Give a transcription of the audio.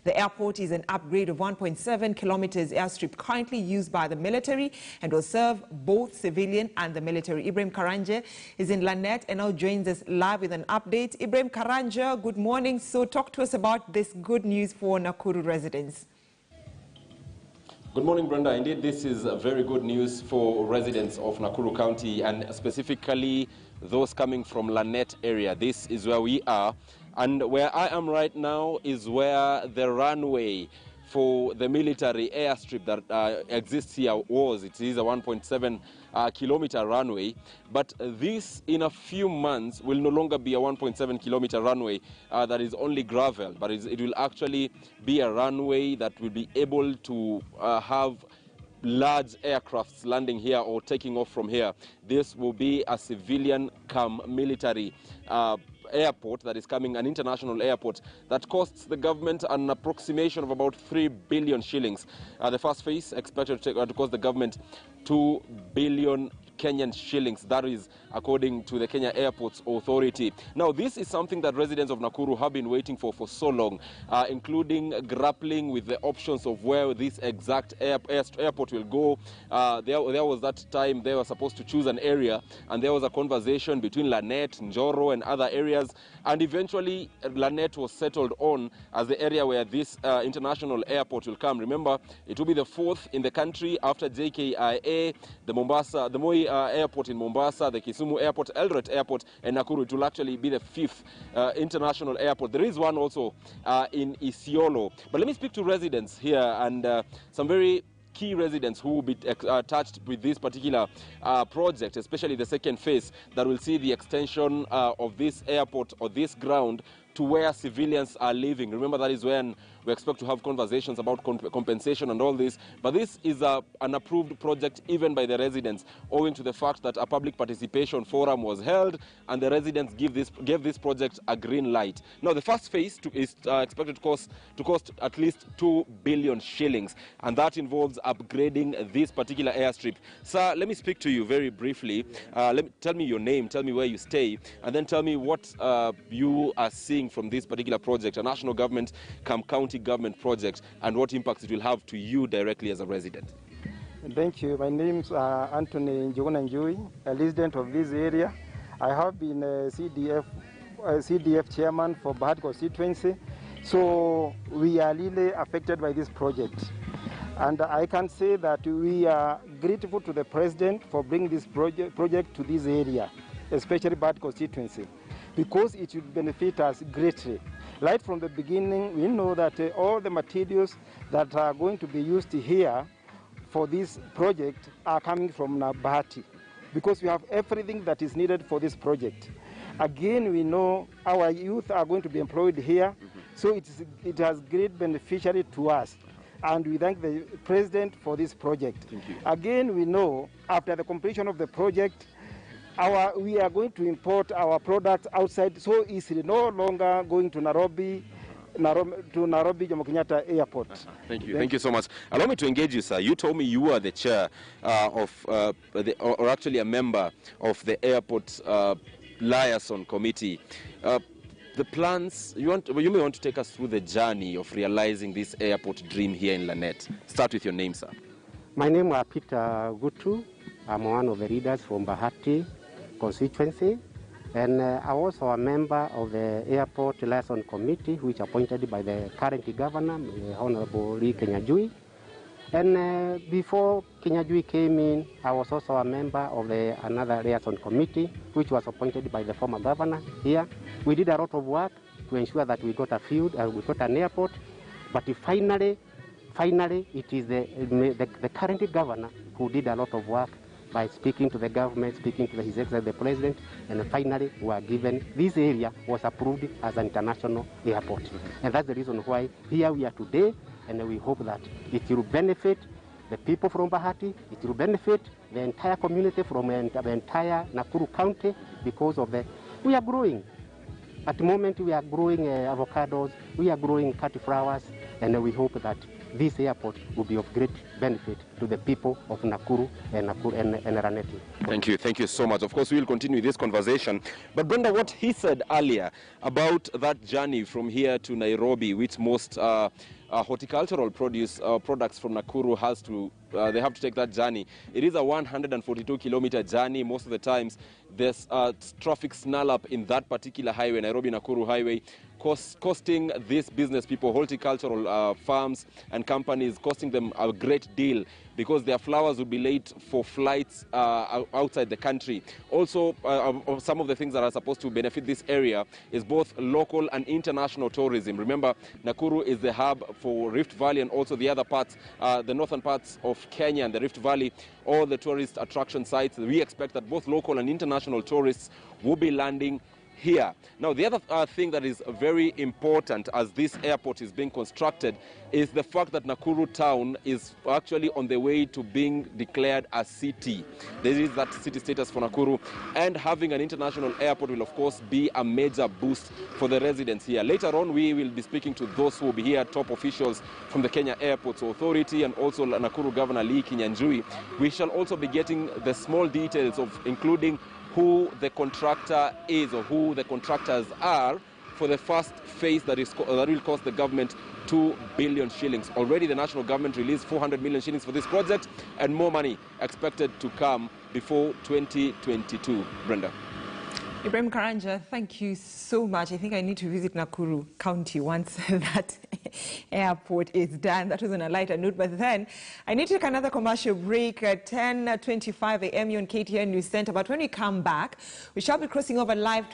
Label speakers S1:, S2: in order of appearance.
S1: The airport is an upgrade of 1.7 kilometers airstrip currently used by the military and will serve both civilian and the military. Ibrahim Karanja is in Lannet and now joins us live with an update. Ibrahim Karanja, good morning. So talk to us about this good news for Nakuru residents.
S2: Good morning, Brenda. Indeed, this is very good news for residents of Nakuru County and specifically those coming from Lannet area. This is where we are, and where I am right now is where the runway for the military airstrip that exists here was. It is a 1.7 kilometer runway, but this in a few months will no longer be a 1.7 kilometer runway that is only gravel, but it will actually be a runway that will be able to have large aircrafts landing here or taking off from here. This will be a civilian cum military airport that is coming, an international airport that costs the government an approximation of about 3 billion shillings. The first phase expected to cost the government 2 billion Kenyan shillings. That is according to the Kenya Airports Authority. Now, this is something that residents of Nakuru have been waiting for so long, including grappling with the options of where this exact airport will go. There was that time they were supposed to choose an area, and there was a conversation between Lannet, Njoro, and other areas, and eventually Lannet was settled on as the area where this international airport will come. Remember, it will be the fourth in the country after JKIA, the Moi Airport in Mombasa, the Kisumu Airport, Eldoret Airport, and Nakuru. It will actually be the fifth international airport. There is one also in Isiolo. But let me speak to residents here and some very key residents who will be touched with this particular project, especially the second phase that will see the extension of this airport or this ground to where civilians are living. Remember, that is when we expect to have conversations about compensation and all this. But this is an approved project even by the residents, owing to the fact that a public participation forum was held and the residents gave this project a green light. Now, the first phase is expected to cost at least 2 billion shillings, and that involves upgrading this particular airstrip. Sir, let me speak to you very briefly. Tell me your name, tell me where you stay, and then tell me what you are seeing from this particular project, a national government county government project, and what impacts it will have to you directly as a resident.
S3: Thank you. My name is Anthony Njuguna Njui, a resident of this area. I have been a CDF chairman for Bahati constituency, so we are really affected by this project. And I can say that we are grateful to the president for bringing this project to this area, especially Bahati constituency, because it will benefit us greatly. Right from the beginning, we know that all the materials that are going to be used here for this project are coming from Bahati, because we have everything that is needed for this project. Again, we know our youth are going to be employed here, so it has great beneficiary to us. And we thank the president for this project.
S2: Thank you.
S3: Again, we know after the completion of the project, we are going to import our products outside, so easily, no longer going to Nairobi Jomo Kenyatta Airport.
S2: Thank you. Thank you so much. Allow me to engage you, sir. You told me you are the chair or actually a member of the airport liaison committee. The plans, you may want to take us through the journey of realizing this airport dream here in Lannet. Start with your name, sir.
S4: My name is Peter Gutu. I'm one of the leaders from Bahati constituency, and I'm also a member of the airport liaison committee, which appointed by the current governor, Honorable Lee Kenyajui. And before Kenyajui came in, I was also a member of another liaison committee, which was appointed by the former governor here. We did a lot of work to ensure that we got a field and we got an airport, but finally it is the current governor who did a lot of work by speaking to the government, speaking to His Excellency the President, and finally we are given, this area was approved as an international airport. And that's the reason why here we are today, and we hope that it will benefit the people from Bahati, it will benefit the entire community from the entire Nakuru County, because of we are growing. At the moment we are growing avocados, we are growing cauliflowers, and we hope that this airport will be of great benefit to the people of Nakuru and Raneti.
S2: Thank you so much. Of course, we will continue this conversation. But Brenda, what he said earlier about that journey from here to Nairobi, which most horticultural products from Nakuru they have to take that journey. It is a 142-kilometer journey. Most of the times, there's traffic snarl up in that particular highway, Nairobi-Nakuru highway, costing these business people, horticultural farms and companies, costing them a great deal because their flowers will be late for flights outside the country. Also, some of the things that are supposed to benefit this area is both local and international tourism. Remember, Nakuru is the hub for Rift Valley and also the other parts, the northern parts of Kenya and the Rift Valley, all the tourist attraction sites. We expect that both local and international tourists will be landing here. Now, the other thing that is very important as this airport is being constructed is the fact that Nakuru town is actually on the way to being declared a city. There is that city status for Nakuru, and having an international airport will, of course, be a major boost for the residents here. Later on, we will be speaking to those who will be here, top officials from the Kenya Airports Authority and also Nakuru Governor Lee Kinyanjui. We shall also be getting the small details of including who the contractor is or who the contractors are for the first phase that will cost the government 2 billion shillings. Already the national government released 400 million shillings for this project, and more money expected to come before 2022. Brenda.
S1: Ibrahim Karanja, thank you so much. I think I need to visit Nakuru County once that airport is done. That was on a lighter note. But then I need to take another commercial break at 10:25 a.m. on KTN News Center. But when we come back, we shall be crossing over live to